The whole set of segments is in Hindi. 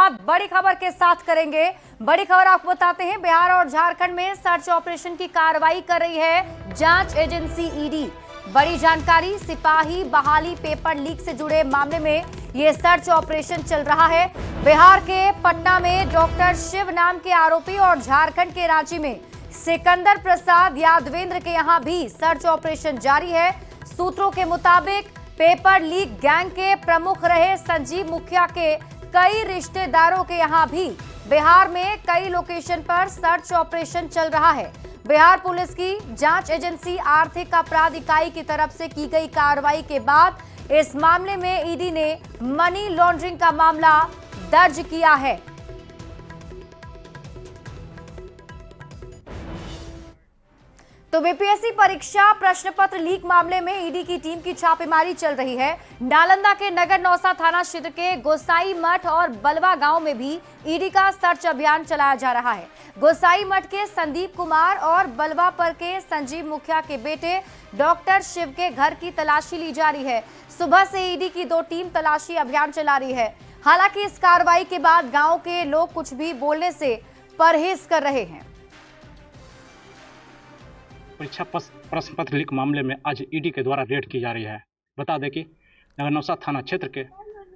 शुरुआत बड़ी खबर के साथ करेंगे। बड़ी खबर आपको बताते हैं, बिहार और झारखंड में सर्च ऑपरेशन की कार्रवाई कर रही है जांच एजेंसी ईडी। बड़ी जानकारी, सिपाही बहाली पेपर लीक से जुड़े मामले में ये सर्च ऑपरेशन चल रहा है। बिहार के पटना में डॉक्टर शिव नाम के आरोपी और झारखंड के रांची में सिकंदर प्रसाद यादवेंद्र के यहां भी सर्च ऑपरेशन जारी है। सूत्रों के मुताबिक पेपर लीक गैंग के प्रमुख रहे संजीव मुखिया के कई रिश्तेदारों के यहां भी बिहार में कई लोकेशन पर सर्च ऑपरेशन चल रहा है। बिहार पुलिस की जांच एजेंसी आर्थिक अपराध इकाई की तरफ से की गई कार्रवाई के बाद इस मामले में ईडी ने मनी लॉन्ड्रिंग का मामला दर्ज किया है। तो बीपीएससी परीक्षा प्रश्न पत्र लीक मामले में ईडी की टीम की छापेमारी चल रही है। नालंदा के नगर नौसा थाना क्षेत्र के गोसाई मठ और बलवा गांव में भी ईडी का सर्च अभियान चलाया जा रहा है। गोसाई मठ के संदीप कुमार और बलवा पर के संजीव मुखिया के बेटे डॉक्टर शिव के घर की तलाशी ली जा रही है। सुबह से ईडी की 2 टीम तलाशी अभियान चला रही है। हालांकि इस कार्रवाई के बाद गाँव के लोग कुछ भी बोलने से परहेज कर रहे हैं। परीक्षा प्रश्न पत्र लीक मामले में आज ईडी के द्वारा रेड की जा रही है। बता दें कि नगरनौसा थाना क्षेत्र के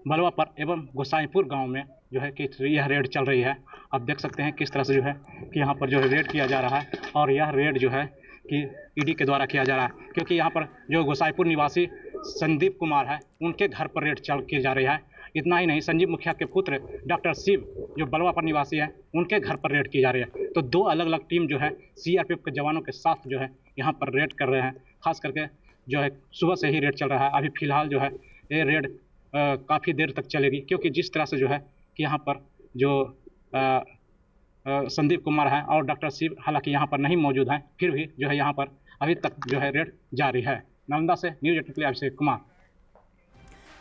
बलवा पर एवं गोसाईपुर गांव में जो है कि यह रेड चल रही है। आप देख सकते हैं किस तरह से जो है कि यहाँ पर जो है रेड किया जा रहा है और यह रेड जो है कि ईडी के द्वारा किया जा रहा है, क्योंकि यहाँ पर जो गोसाईपुर निवासी संदीप कुमार है उनके घर पर रेड की जा रही है। इतना ही नहीं, संजीव मुखिया के पुत्र डॉक्टर शिव जो बलवा पर निवासी है उनके घर पर रेड की जा रही है। तो 2 अलग अलग टीम जो है सीआरपीएफ के जवानों के साथ जो है यहाँ पर रेड कर रहे हैं। खास करके जो है सुबह से ही रेड चल रहा है। अभी फिलहाल जो है ये रेड काफ़ी देर तक चलेगी, क्योंकि जिस तरह से जो है कि यहाँ पर जो संदीप कुमार है और डॉक्टर शिव हालांकि यहाँ पर नहीं मौजूद हैं, फिर भी जो है यहाँ पर अभी तक जो है रेड जारी है। नालंदा से न्यूज 18 के लिए अभिषेक कुमार।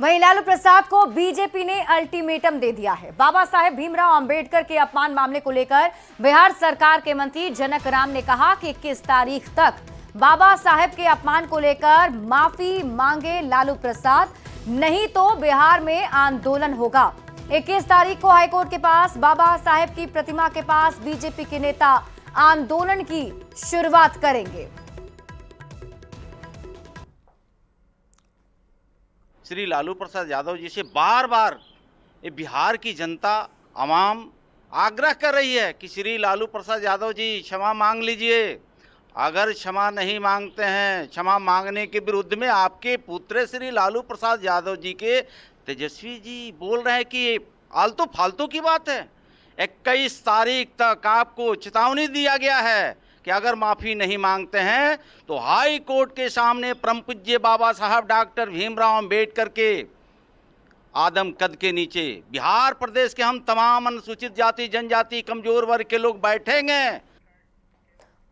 वहीं लालू प्रसाद को बीजेपी ने अल्टीमेटम दे दिया है। बाबा साहेब भीमराव अंबेडकर के अपमान मामले को लेकर बिहार सरकार के मंत्री जनक राम ने कहा कि 21 तारीख तक बाबा साहेब के अपमान को लेकर माफी मांगे लालू प्रसाद, नहीं तो बिहार में आंदोलन होगा। 21 तारीख को हाईकोर्ट के पास बाबा साहेब की प्रतिमा के पास बीजेपी के नेता आंदोलन की शुरुआत करेंगे। श्री लालू प्रसाद यादव जी से बार बार ये बिहार की जनता आवाम आग्रह कर रही है कि श्री लालू प्रसाद यादव जी क्षमा मांग लीजिए। अगर क्षमा नहीं मांगते हैं, क्षमा मांगने के विरुद्ध में आपके पुत्र श्री लालू प्रसाद यादव जी के तेजस्वी जी बोल रहे हैं कि आलतू फालतू की बात है। 21 तारीख तक आपको चेतावनी दिया गया है कि अगर माफ़ी नहीं मांगते हैं तो हाई कोर्ट के सामने परम पूज्य बाबा साहब डॉक्टर भीमराव अंबेडकर के आदम कद के नीचे बिहार प्रदेश के हम तमाम अनुसूचित जाति जनजाति कमजोर वर्ग के लोग बैठेंगे।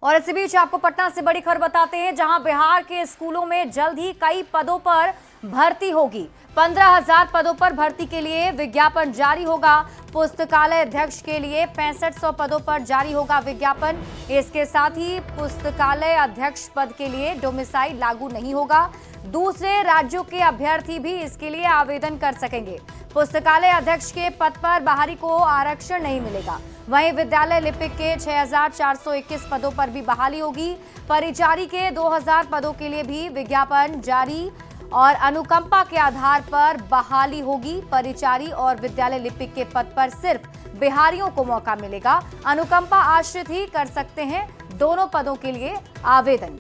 और इसी बीच आपको पटना से बड़ी खबर बताते हैं, जहां बिहार के स्कूलों में जल्द ही कई पदों पर भर्ती होगी। 15,000 पदों पर भर्ती के लिए विज्ञापन जारी होगा। पुस्तकालय अध्यक्ष के लिए 6500 पदों पर जारी होगा विज्ञापन। इसके साथ ही पुस्तकालय अध्यक्ष पद के लिए डोमिसाइल लागू नहीं होगा। दूसरे राज्यों के अभ्यर्थी भी इसके लिए आवेदन कर सकेंगे। पुस्तकालय अध्यक्ष के पद पर बाहरी को आरक्षण नहीं मिलेगा। वहीं विद्यालय लिपिक के 6421 पदों पर भी बहाली होगी। परिचारी के 2000 पदों के लिए भी विज्ञापन जारी और अनुकंपा के आधार पर बहाली होगी। परिचारी और विद्यालय लिपिक के पद पर सिर्फ बिहारियों को मौका मिलेगा। अनुकंपा आश्रित ही कर सकते हैं दोनों पदों के लिए आवेदन।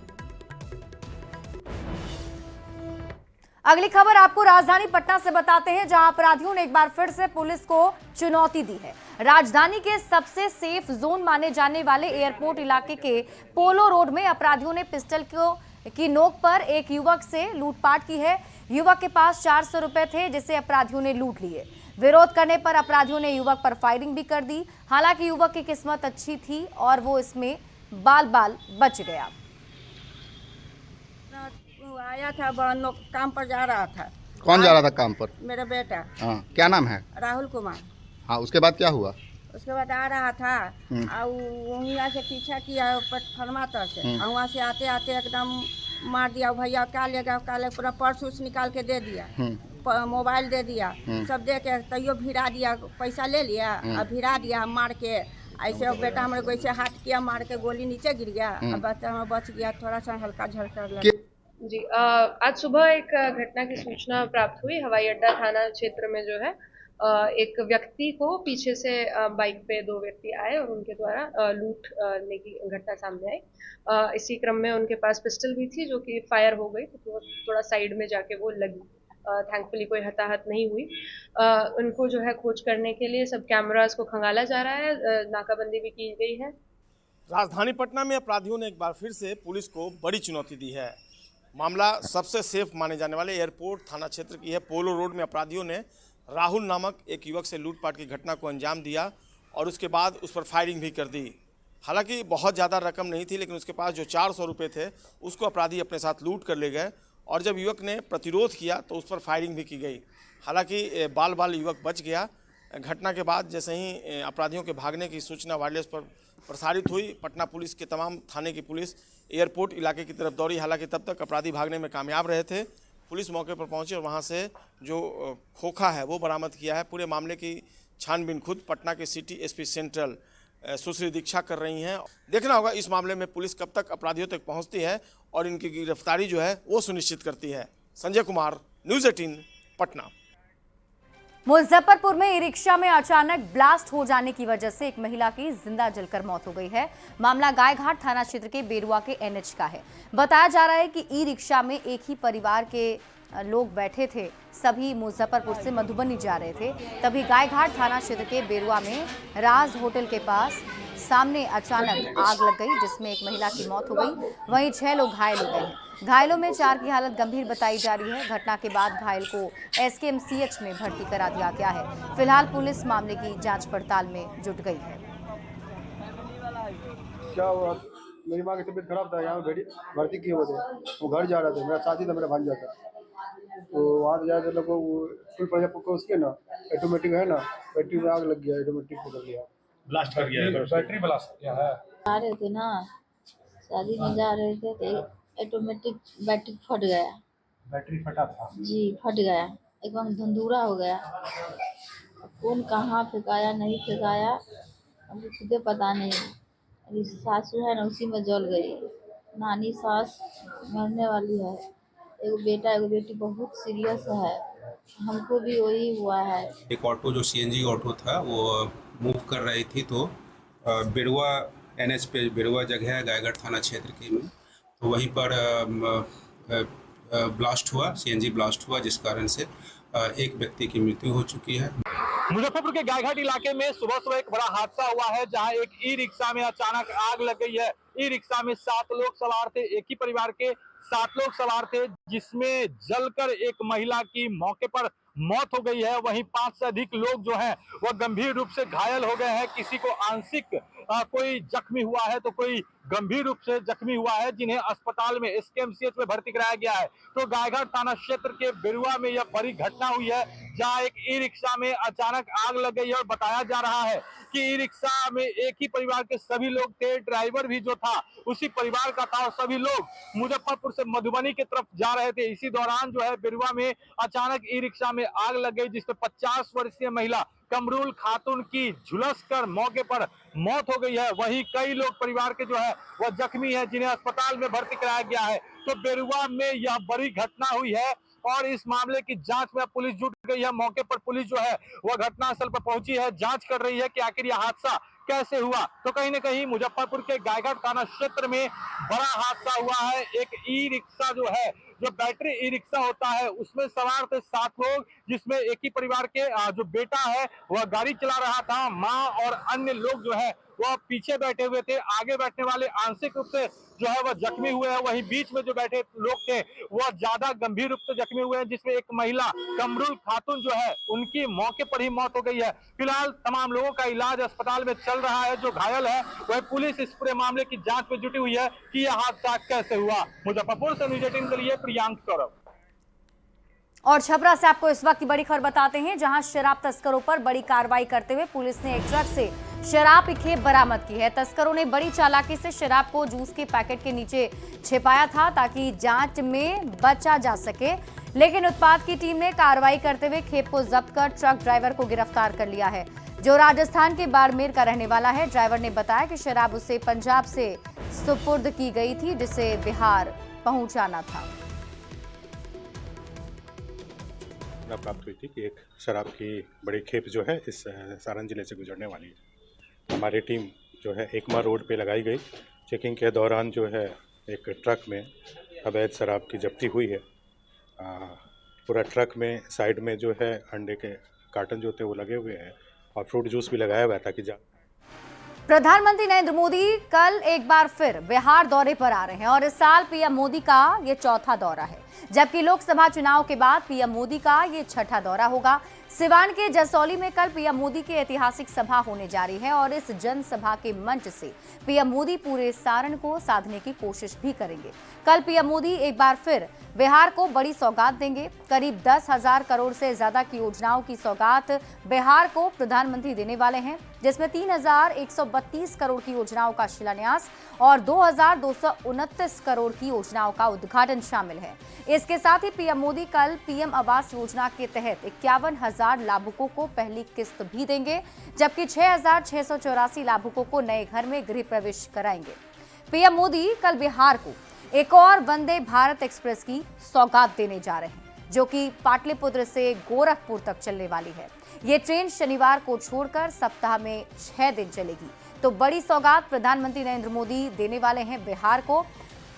अगली खबर आपको राजधानी पटना से बताते हैं, जहां अपराधियों ने एक बार फिर से पुलिस को चुनौती दी है। राजधानी के सबसे सेफ जोन माने जाने वाले एयरपोर्ट इलाके के पोलो रोड में अपराधियों ने पिस्टल की नोक पर एक युवक से लूटपाट की है। युवक के पास 400 रुपए थे, जिसे अपराधियों ने लूट लिए। विरोध करने पर अपराधियों ने युवक पर फायरिंग भी कर दी। हालांकि युवक की किस्मत अच्छी थी और वो इसमें बाल बाल बच गया। आया था, काम पर जा रहा था। कौन जा रहा था काम पर? मेरा बेटा। हाँ, क्या नाम है? राहुल कुमार। हाँ, उसके बाद क्या हुआ? उसके बाद आ रहा था और वहाँ से पीछा किया प्लेटफार्मा तक से, और वहाँ से आते आते एकदम मार दिया। भैया क्या लेगा, क्या लेगा, पूरा पर्स उस निकाल के दे दिया। मोबाइल दे दिया, सब दे के तैयो भिड़ा दिया, पैसा ले लिया और भिड़ा दिया मार के। ऐसे बेटा हमारे को ऐसे हाथ किया, मार के गोली नीचे गिर गया, अब बच्चा हमारा बच गया, थोड़ा सा हल्का झलका लगा। जी आज सुबह एक घटना की सूचना प्राप्त हुई। हवाई अड्डा थाना क्षेत्र में जो है एक व्यक्ति को पीछे से बाइक पे 2 व्यक्ति आए और उनके द्वारा लूटने की घटना सामने आई। इसी क्रम में उनके पास पिस्टल भी थी जो कि फायर हो गई, तो थोड़ा साइड में जाके वो लगी। थैंकफुली कोई हताहत नहीं हुई। उनको जो है खोज करने के लिए सब कैमरास को खंगाला जा रहा है, नाकाबंदी भी की गई है। राजधानी पटना में अपराधियों ने एक बार फिर से पुलिस को बड़ी चुनौती दी है। मामला सबसे सेफ माने जाने वाले एयरपोर्ट थाना क्षेत्र की है। पोलो रोड में अपराधियों ने राहुल नामक एक युवक से लूटपाट की घटना को अंजाम दिया और उसके बाद उस पर फायरिंग भी कर दी। हालांकि बहुत ज़्यादा रकम नहीं थी, लेकिन उसके पास जो 400 रुपये थे उसको अपराधी अपने साथ लूट कर ले गए और जब युवक ने प्रतिरोध किया तो उस पर फायरिंग भी की गई। हालांकि बाल युवक बच गया। घटना के बाद जैसे ही अपराधियों के भागने की सूचना वायरलेस पर प्रसारित हुई, पटना पुलिस के तमाम थाने की पुलिस एयरपोर्ट इलाके की तरफ दौड़ी। हालांकि तब तक अपराधी भागने में कामयाब रहे थे। पुलिस मौके पर पहुंची और वहां से जो खोखा है वो बरामद किया है। पूरे मामले की छानबीन खुद पटना के सिटी एसपी सेंट्रल सुश्री दीक्षा कर रही हैं। देखना होगा इस मामले में पुलिस कब तक अपराधियों तक पहुंचती है और इनकी गिरफ्तारी जो है वो सुनिश्चित करती है। संजय कुमार, न्यूज़ 18 पटना। मुजफ्फरपुर में ई रिक्शा में अचानक ब्लास्ट हो जाने की वजह से एक महिला की जिंदा जलकर मौत हो गई है। मामला गायघाट थाना क्षेत्र के बेरुआ के एनएच का है। बताया जा रहा है कि ई रिक्शा में एक ही परिवार के लोग बैठे थे। सभी मुजफ्फरपुर से मधुबनी जा रहे थे। तभी गायघाट थाना क्षेत्र के बेरुआ में राज होटल के पास सामने अचानक आग लग गई, जिसमें एक महिला की मौत हो गई। वहीं 6 लोग घायल हो गए हैं। घायलों में 4 की हालत गंभीर बताई जा रही है। घटना के बाद घायल को एसकेएमसीएच में भर्ती करा दिया गया है। फिलहाल पुलिस मामले की जांच पड़ताल में जुट गई है। क्या हुआ? मेरी माँ की तबीयत खराब था, यहाँ भर्ती किए हुए थे। वो घर जा रहे थे, मेरा शादी था, मेरा भांजा था, तो वहाँ जा रहे लोग फुल पर उसके ना ऑटोमेटिक है ना, बैटरी में आग लग गया, ऑटोमेटिक पकड़ लिया, ब्लास्ट कर गया है। बैटरी ब्लास्ट किया है। आ रहे थे ना, शादी में जा रहे थे तो ऑटोमेटिक बैटरी फट गया। बैटरी फटा था जी, फट गया, एकदम धंधुरा हो गया। कौन कहाँ फेंकाया नहीं फेंकाया हमको खुदे पता नहीं। अभी सासू है ना, उसी में जल गई। नानी सास मरने वाली है, एगो बेटा एगो बेटी बहुत सीरियस है। हमको भी वही हुआ है। एक ऑटो जो सीएनजी ऑटो था वो मूव कर रही थी, तो बेरुआ एनएच पे बेरुआ जगह है गायघाट थाना क्षेत्र की में, तो वहीं पर ब्लास्ट हुआ, सीएनजी ब्लास्ट हुआ, जिस कारण से एक व्यक्ति की मृत्यु हो चुकी है। मुजफ्फरपुर के गायघाट इलाके में सुबह एक बड़ा हादसा हुआ है, जहां एक ई रिक्शा में अचानक आग लग गई है। ई रिक्शा में 7 लोग सवार थे, एक ही परिवार के 7 लोग सवार थे, जिसमें जलकर एक महिला की मौके पर मौत हो गई है। वहीं 5 से अधिक लोग जो हैं वह गंभीर रूप से घायल हो गए हैं। किसी को आंशिक कोई जख्मी हुआ है तो कोई गंभीर रूप से जख्मी हुआ है, जिन्हें अस्पताल में एसकेएमसीएच में भर्ती कराया गया है। तो गायघाट थाना क्षेत्र के बेरुआ में यह बड़ी घटना हुई है, जहां एक ई रिक्शा में अचानक आग लग गई है और बताया जा रहा है कि ई रिक्शा में एक ही परिवार के सभी लोग थे। ड्राइवर भी जो था उसी परिवार का था और सभी लोग मुजफ्फरपुर से मधुबनी की तरफ जा रहे थे। इसी दौरान जो है बेरुआ में अचानक ई रिक्शा में आग लग गई, जिसमें 50 वर्षीय महिला कमरुल खातून की झुलसकर मौके पर मौत हो गई है। वहीं कई लोग परिवार के जो है वह जख्मी है, जिन्हें अस्पताल में भर्ती कराया गया है। तो बेरुआ में यह बड़ी घटना हुई है और इस मामले की जांच में पुलिस जुट गई है। मौके पर पुलिस जो है वह घटनास्थल पर पहुंची है, जांच कर रही है कि आखिर यह हादसा कैसे हुआ। तो कहीं न कहीं मुजफ्फरपुर के गायघाट थाना क्षेत्र में बड़ा हादसा हुआ है। एक ई रिक्शा जो है, जो बैटरी ई रिक्शा होता है, उसमें सवार थे 7 लोग, जिसमें एक ही परिवार के जो बेटा है वह गाड़ी चला रहा था। माँ और अन्य लोग जो है वह पीछे बैठे हुए थे। आगे बैठने वाले आंशिक रूप से जो है वह जख्मी हुए हैं। वहीं बीच में जो बैठे लोग थे वह ज्यादा गंभीर रूप से जख्मी हुए हैं, जिसमें एक महिला कमरुल खातून जो है उनकी मौके पर ही मौत हो गई है। फिलहाल तमाम लोगों का इलाज अस्पताल में चल रहा है। जो घायल है वह पुलिस इस पूरे मामले की जांच में जुटी हुई है कि यह हादसा कैसे हुआ। मुजफ्फरपुर से न्यूज़ 18 के लिए प्रियांक सौरभ। और छपरा से आपको इस वक्त की बड़ी खबर बताते हैं, जहां शराब तस्करों पर बड़ी कार्रवाई करते हुए पुलिस ने एक ट्रक से शराब की खेप बरामद की है। तस्करों ने बड़ी चालाकी से शराब को जूस के पैकेट के नीचे छिपाया था ताकि जांच में बचा जा सके। लेकिन उत्पाद की टीम ने कार्रवाई करते हुए खेप को जब्त कर ट्रक ड्राइवर को गिरफ्तार कर लिया है, जो राजस्थान के बाड़मेर का रहने वाला है। ड्राइवर ने बताया कि शराब उसे पंजाब से सुपुर्द की गई थी, जिसे बिहार पहुंचाना था। प्राप्त हुई थी कि एक शराब की बड़ी खेप जो है इस सारण जिले से गुजरने वाली है। हमारी टीम जो है एकमा रोड पे लगाई गई। चेकिंग के दौरान जो है एक ट्रक में अवैध शराब की जब्ती हुई है। पूरा ट्रक में साइड में जो है अंडे के कार्टन जो थे वो लगे हुए हैं और फ्रूट जूस भी लगाया हुआ था कि प्रधानमंत्री नरेंद्र मोदी कल एक बार फिर बिहार दौरे पर आ रहे हैं और इस साल पीएम मोदी का ये चौथा दौरा है, जबकि लोकसभा चुनाव के बाद पीएम मोदी का ये छठा दौरा होगा। सिवान के जसौली में कल पीएम मोदी की ऐतिहासिक सभा होने जा रही है और इस जनसभा के मंच से पीएम मोदी पूरे सारण को साधने की कोशिश भी करेंगे। कल पीएम मोदी एक बार फिर बिहार को बड़ी सौगात देंगे। करीब 10,000 करोड़ से ज्यादा की योजनाओं की सौगात बिहार को प्रधानमंत्री देने वाले हैं, जिसमें 3,132 करोड़ की योजनाओं का शिलान्यास और 2,229 करोड़ की योजनाओं का उद्घाटन शामिल है। इसके साथ ही पीएम मोदी कल पीएम आवास योजना के तहत 51,000 लाभुकों को पहली किस्त भी देंगे, जबकि 6,684 लाभुकों को नए घर में गृह प्रवेश कराएंगे। पीएम मोदी कल बिहार को एक और वंदे भारत एक्सप्रेस की सौगात देने जा रहे हैं, जो कि पाटलिपुत्र से गोरखपुर तक चलने वाली है। ये ट्रेन शनिवार को छोड़कर सप्ताह में 6 दिन चलेगी। तो बड़ी सौगात प्रधानमंत्री नरेंद्र मोदी देने वाले हैं बिहार को।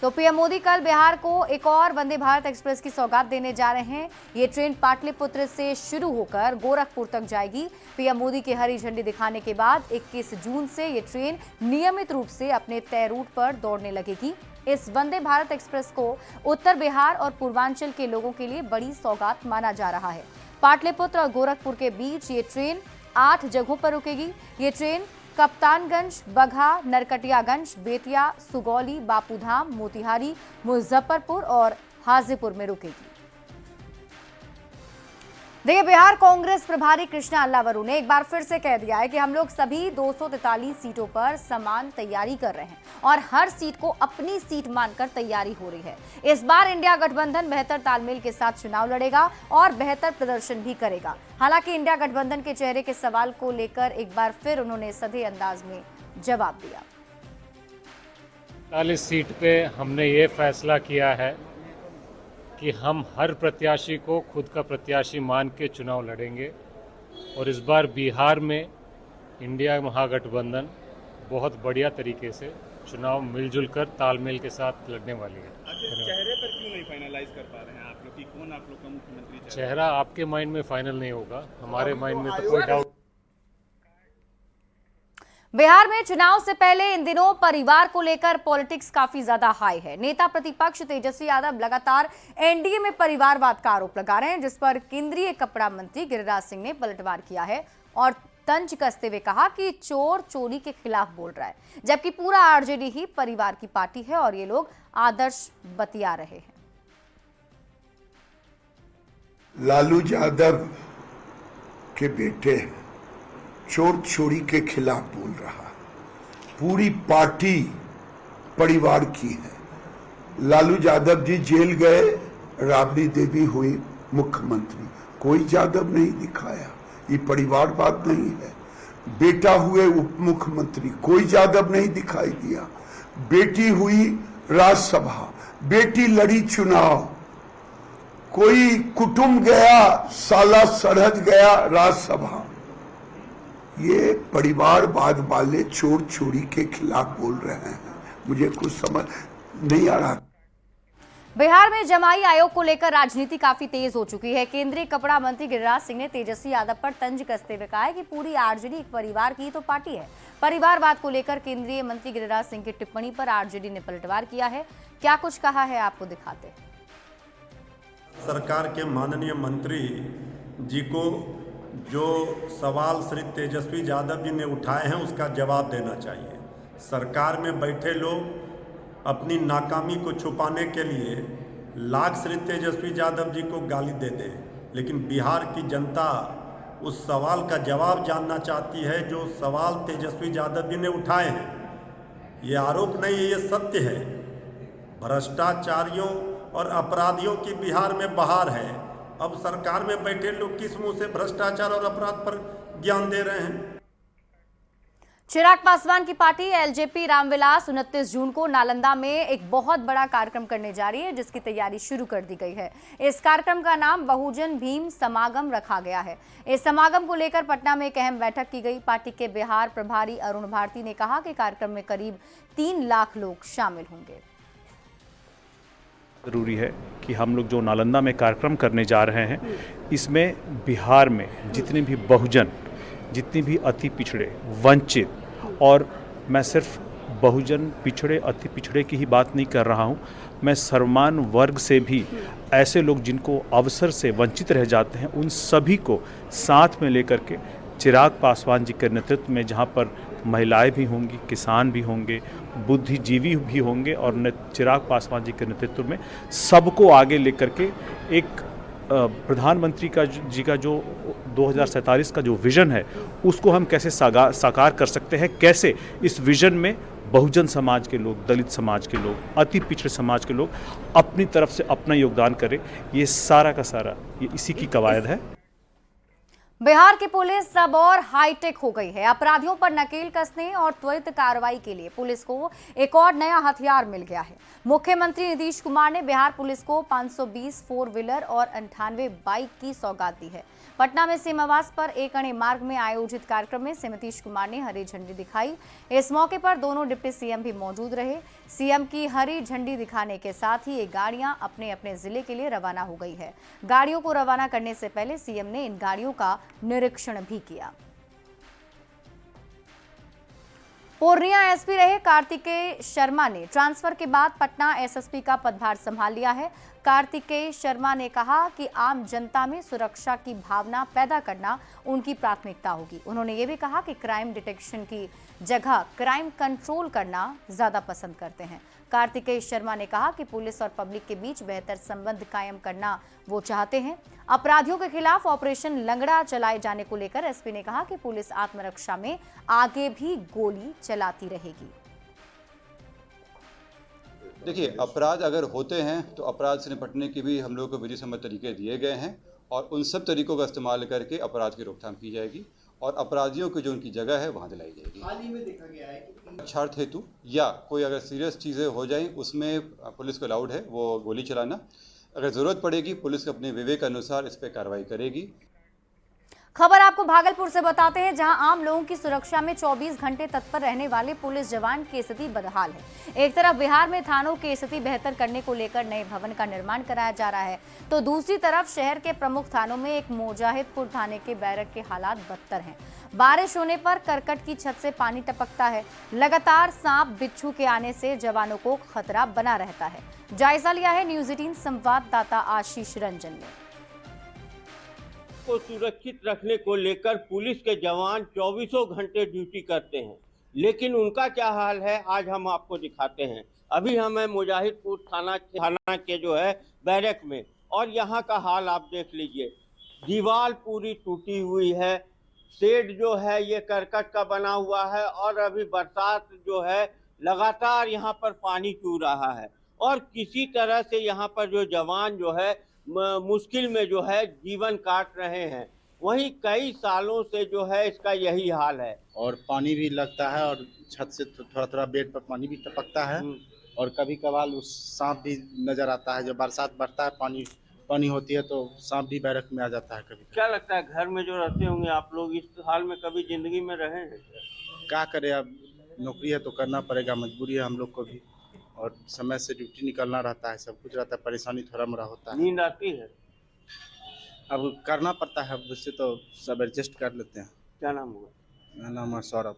तो पीएम मोदी कल बिहार को एक और वंदे भारत एक्सप्रेस की सौगात देने जा रहे हैं। ये ट्रेन पाटलिपुत्र से शुरू होकर गोरखपुर तक जाएगी। पीएम मोदी की हरी झंडी दिखाने के बाद 21 जून से ये ट्रेन नियमित रूप से अपने तय रूट पर दौड़ने लगेगी। इस वंदे भारत एक्सप्रेस को उत्तर बिहार और पूर्वांचल के लोगों के लिए बड़ी सौगात माना जा रहा है। पाटलिपुत्र और गोरखपुर के बीच ये ट्रेन 8 जगहों पर रुकेगी। ये ट्रेन कप्तानगंज, बगहा, नरकटियागंज, बेतिया, सुगौली, बापूधाम, मोतिहारी, मुजफ्फरपुर और हाजीपुर में रुकेगी। देखिए, बिहार कांग्रेस प्रभारी कृष्णा अल्लावरू ने एक बार फिर से कह दिया है कि हम लोग सभी 243 सीटों पर समान तैयारी कर रहे हैं और हर सीट को अपनी सीट मानकर तैयारी हो रही है। इस बार इंडिया गठबंधन बेहतर तालमेल के साथ चुनाव लड़ेगा और बेहतर प्रदर्शन भी करेगा। हालांकि इंडिया गठबंधन के चेहरे के सवाल को लेकर एक बार फिर उन्होंने सधे अंदाज में जवाब दिया। 40 सीट पे हमने ये फैसला किया है कि हम हर प्रत्याशी को खुद का प्रत्याशी मान के चुनाव लड़ेंगे और इस बार बिहार में इंडिया महागठबंधन बहुत बढ़िया तरीके से चुनाव मिलजुल कर तालमेल के साथ लड़ने वाली है। चेहरे पर क्यों नहीं फाइनलाइज कर पा रहे हैं आप लोग कि कौन आप लोग का मुख्यमंत्री चेहरा आपके माइंड में फाइनल नहीं होगा, हमारे माइंड में तो कोई डाउट। बिहार में चुनाव से पहले इन दिनों परिवार को लेकर पॉलिटिक्स काफी ज्यादा हाई है। नेता प्रतिपक्ष तेजस्वी यादव लगातार एनडीए में परिवारवाद का आरोप लगा रहे हैं, जिस पर केंद्रीय कपड़ा मंत्री गिरिराज सिंह ने पलटवार किया है और तंज कसते हुए कहा कि चोर चोरी के खिलाफ बोल रहा है, जबकि पूरा आरजेडी ही परिवार की पार्टी है और ये लोग आदर्श बतिया रहे हैं। लालू यादव के बेटे चोर चोरी के खिलाफ बोल रहा, पूरी पार्टी परिवार की है। लालू यादव जी जेल गए, राबड़ी देवी हुई मुख्यमंत्री, कोई यादव नहीं दिखाया, ये परिवारवाद नहीं है। बेटा हुए उप मुख्यमंत्री, कोई यादव नहीं दिखाई दिया। बेटी हुई राज्यसभा, बेटी लड़ी चुनाव, कोई कुटुंब गया, साला सरहद गया राज्यसभा। ये परिवारवाद वाले चोर चोरी के खिलाफ बोल रहे हैं, मुझे कुछ समझ नहीं आ रहा। बिहार में जमाई आयोग को लेकर राजनीति काफी तेज हो चुकी है। केंद्रीय कपड़ा मंत्री गिरिराज सिंह ने तेजस्वी यादव पर तंज कसते हुए कहा है कि पूरी आरजेडी एक परिवार की तो पार्टी है। परिवारवाद को लेकर केंद्रीय मंत्री गिरिराज सिंह की टिप्पणी पर आरजेडी ने पलटवार किया है। क्या कुछ कहा है, आपको दिखाते हैं। सरकार के माननीय मंत्री जी को जो सवाल श्री तेजस्वी यादव जी ने उठाए हैं उसका जवाब देना चाहिए। सरकार में बैठे लोग अपनी नाकामी को छुपाने के लिए लाख श्री तेजस्वी यादव जी को गाली दे दें, लेकिन बिहार की जनता उस सवाल का जवाब जानना चाहती है जो सवाल तेजस्वी यादव जी ने उठाए हैं। ये आरोप नहीं है, ये सत्य है। भ्रष्टाचारियों और अपराधियों की बिहार में बहार है। अब सरकार में बैठे लोग किस मुंह से भ्रष्टाचार और अपराध पर ज्ञान दे रहे हैं? चिराग पासवान की पार्टी एलजेपी रामविलास 29 जून को नालंदा में एक बहुत बड़ा कार्यक्रम करने जा रही है, जिसकी तैयारी शुरू कर दी गई है। इस कार्यक्रम का नाम बहुजन भीम समागम रखा गया है। इस समागम को लेकर पटना में एक अहम बैठक की गई। पार्टी के बिहार प्रभारी अरुण भारती ने कहा कि कार्यक्रम में करीब 3 लाख लोग शामिल होंगे। जरूरी है कि हम लोग जो नालंदा में कार्यक्रम करने जा रहे हैं, इसमें बिहार में जितने भी बहुजन, जितने भी अति पिछड़े, वंचित, और मैं सिर्फ बहुजन पिछड़े अति पिछड़े की ही बात नहीं कर रहा हूँ, मैं सर्वमान वर्ग से भी ऐसे लोग जिनको अवसर से वंचित रह जाते हैं, उन सभी को साथ में लेकर के चिराग पासवान जी के नेतृत्व में, जहाँ पर महिलाएं भी होंगी, किसान भी होंगे, बुद्धिजीवी भी होंगे, और चिराग पासवान जी के नेतृत्व में सबको आगे लेकर के एक प्रधानमंत्री जी का जो 2047 का जो विज़न है, उसको हम कैसे साकार कर सकते हैं, कैसे इस विज़न में बहुजन समाज के लोग, दलित समाज के लोग, अति पिछड़े समाज के लोग अपनी तरफ से अपना योगदान करें, ये सारा का सारा ये इसी की कवायद है। बिहार की पुलिस अब और हाईटेक हो गई है। अपराधियों पर नकेल कसने और त्वरित कार्रवाई के लिए पुलिस को एक और नया हथियार मिल गया है। मुख्यमंत्री नीतीश कुमार ने बिहार पुलिस को 520 4 व्हीलर और 98 बाइक की सौगात दी है। पटना में सीमावास पर एक अणे मार्ग में आयोजित कार्यक्रम में नीतीश कुमार ने हरी झंडी दिखाई। इस मौके पर दोनों डिप्टी सीएम भी मौजूद रहे। सीएम की हरी झंडी दिखाने के साथ ही ये गाड़ियां अपने अपने जिले के लिए रवाना हो गई है। गाड़ियों को रवाना करने से पहले सीएम ने इन गाड़ियों का निरीक्षण भी किया। पूर्णिया एसपी रहे कार्तिकेय शर्मा ने ट्रांसफर के बाद पटना एसएसपी का पदभार संभाल लिया है। कार्तिकेय शर्मा ने कहा कि आम जनता में सुरक्षा की भावना पैदा करना उनकी प्राथमिकता होगी। उन्होंने ये भी कहा कि क्राइम डिटेक्शन की जगह क्राइम कंट्रोल करना ज्यादा पसंद करते हैं। कार्तिकेय शर्मा ने कहा कि पुलिस और पब्लिक के बीच बेहतर संबंध कायम करना वो चाहते हैं। अपराधियों के खिलाफ ऑपरेशन लंगड़ा चलाए जाने को लेकर एसपी ने कहा कि पुलिस आत्मरक्षा में आगे भी गोली चलाती रहेगी। देखिए, अपराध अगर होते हैं तो अपराध से निपटने के भी हम लोग को विधि सम्मत तरीके दिए गए हैं, और उन सब तरीकों का इस्तेमाल करके अपराध की रोकथाम की जाएगी और अपराधियों की जो उनकी जगह है वहाँ दिलाई जाएगी। हाल ही में देखा गया है कि पक्षार्थ हेतु या कोई अगर सीरियस चीज़ें हो जाएं, उसमें पुलिस को अलाउड है वो गोली चलाना। अगर ज़रूरत पड़ेगी पुलिस अपने विवेक अनुसार इस पर कार्रवाई करेगी। खबर आपको भागलपुर से बताते हैं, जहां आम लोगों की सुरक्षा में 24 घंटे तत्पर रहने वाले पुलिस जवान की स्थिति बदहाल है। एक तरफ बिहार में थानों की स्थिति बेहतर करने को लेकर नए भवन का निर्माण कराया जा रहा है, तो दूसरी तरफ शहर के प्रमुख थानों में एक मुजाहिदपुर थाने के बैरक के हालात बदतर हैं। बारिश होने पर करकट की छत से पानी टपकता है। लगातार सांप बिच्छू के आने से जवानों को खतरा बना रहता है। जायजा लिया है न्यूज़ 18 संवाददाता आशीष रंजन ने। को सुरक्षित रखने को लेकर पुलिस के जवान 24 घंटे ड्यूटी करते हैं, लेकिन उनका क्या हाल है आज हम आपको दिखाते हैं। अभी हम हैं मुजाहिदपुर थाना के जो है बैरक में, और यहाँ का हाल आप देख लीजिए। दीवार पूरी टूटी हुई है, शेड जो है ये करकट का बना हुआ है, और अभी बरसात जो है लगातार यहाँ पर पानी चू रहा है, और किसी तरह से यहाँ पर जो जवान जो है मुश्किल में जो है जीवन काट रहे हैं। वहीं कई सालों से जो है इसका यही हाल है, और पानी भी लगता है, और छत से थोड़ा थोड़ा बेड पर पानी भी टपकता है, और कभी कभार उस सांप भी नजर आता है। जब बरसात बढ़ता है, पानी होती है, तो सांप भी बैरक में आ जाता है। कभी क्या लगता है घर में जो रहते होंगे आप लोग, इस हाल में कभी जिंदगी में रहे हैं? क्या करें, अब नौकरी है तो करना पड़ेगा, मजबूरी है हम लोग को भी, और समय से ड्यूटी निकलना रहता है, सब कुछ रहता है, परेशानी थोड़ा मोड़ा होता है। नींद आती है? अब करना पड़ता है, अब उससे तो सब एडजस्ट कर लेते हैं। क्या नाम हुआ? मेरा नाम है सौरभ।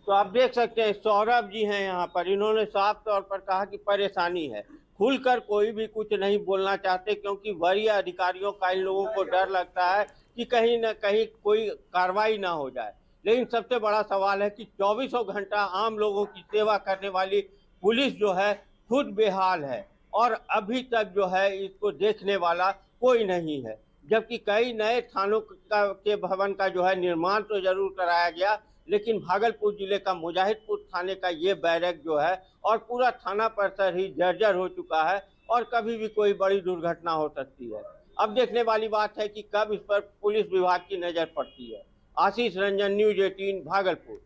तो आप देख सकते हैं सौरभ जी हैं यहाँ पर। इन्होंने साफ तौर पर कहा कि परेशानी है, खुलकर कोई भी कुछ नहीं बोलना चाहते, क्योंकि वरीय अधिकारियों का इन लोगों को डर लगता है कि कहीं न कहीं कोई कार्रवाई ना हो जाए। लेकिन सबसे बड़ा सवाल है कि 24 घंटा आम लोगों की सेवा करने वाली पुलिस जो है खुद बेहाल है, और अभी तक जो है इसको देखने वाला कोई नहीं है। जबकि कई नए थानों के भवन का जो है निर्माण तो जरूर कराया गया, लेकिन भागलपुर जिले का मुजाहिदपुर थाने का ये बैरक जो है और पूरा थाना परिसर ही जर्जर हो चुका है, और कभी भी कोई बड़ी दुर्घटना हो सकती है। अब देखने वाली बात है कि कब इस पर पुलिस विभाग की नजर पड़ती है। आशीष रंजन, न्यूज 18, भागलपुर।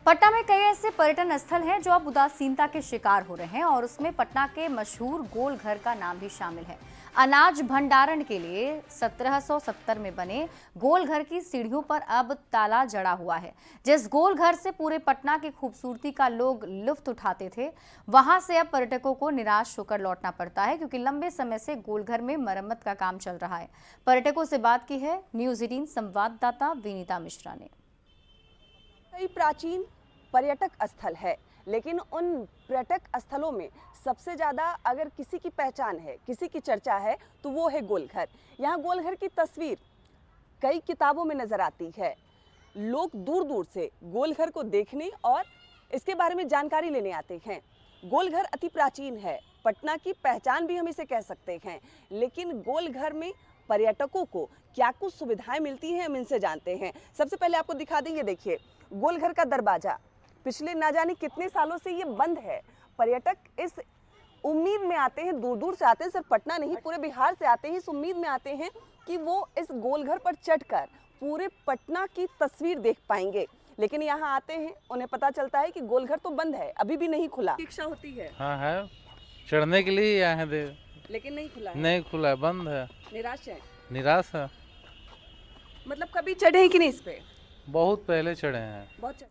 पटना में कई ऐसे पर्यटन स्थल हैं जो अब उदासीनता के शिकार हो रहे हैं और उसमें पटना के मशहूर गोल घर का नाम भी शामिल है। अनाज भंडारण के लिए 1770 में बने गोल घर की सीढ़ियों पर अब ताला जड़ा हुआ है। जिस गोल घर से पूरे पटना की खूबसूरती का लोग लुत्फ उठाते थे, वहां से अब पर्यटकों को निराश होकर लौटना पड़ता है क्योंकि लंबे समय से गोल घर में मरम्मत का काम चल रहा है। पर्यटकों से बात की है न्यूज 18 संवाददाता विनीता मिश्रा ने। कई प्राचीन पर्यटक स्थल है, लेकिन उन पर्यटक स्थलों में सबसे ज़्यादा अगर किसी की पहचान है, किसी की चर्चा है, तो वो है गोलघर। यहाँ गोलघर की तस्वीर कई किताबों में नज़र आती है। लोग दूर दूर से गोलघर को देखने और इसके बारे में जानकारी लेने आते हैं। गोलघर अति प्राचीन है, पटना की पहचान भी हम इसे कह सकते हैं, लेकिन गोलघर में पर्यटकों को क्या कुछ सुविधाएं मिलती हैं, हम इनसे जानते हैं। सबसे पहले आपको दिखा देंगे, देखिए गोलघर का दरवाजा पिछले ना जाने कितने सालों से ये बंद है। पर्यटक इस उम्मीद में आते हैं, दूर दूर से आते हैं, सिर्फ पटना नहीं पूरे बिहार से आते हैं, इस उम्मीद में आते हैं कि वो इस गोलघर पर चढ़कर पूरे पटना की तस्वीर देख पाएंगे। लेकिन यहाँ आते हैं, उन्हें पता चलता है कि गोलघर तो बंद है, अभी भी नहीं खुला। इच्छा होती है, हाँ है, चढ़ने के लिए आए हैं, लेकिन नहीं खुला है। नहीं खुला है, बंद है। निराश है? निराश है। मतलब कभी चढ़े हैं कि नहीं इस पे? बहुत पहले चढ़े हैं। बहुत।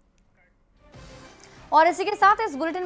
और इसी के साथ इस बुलेटिन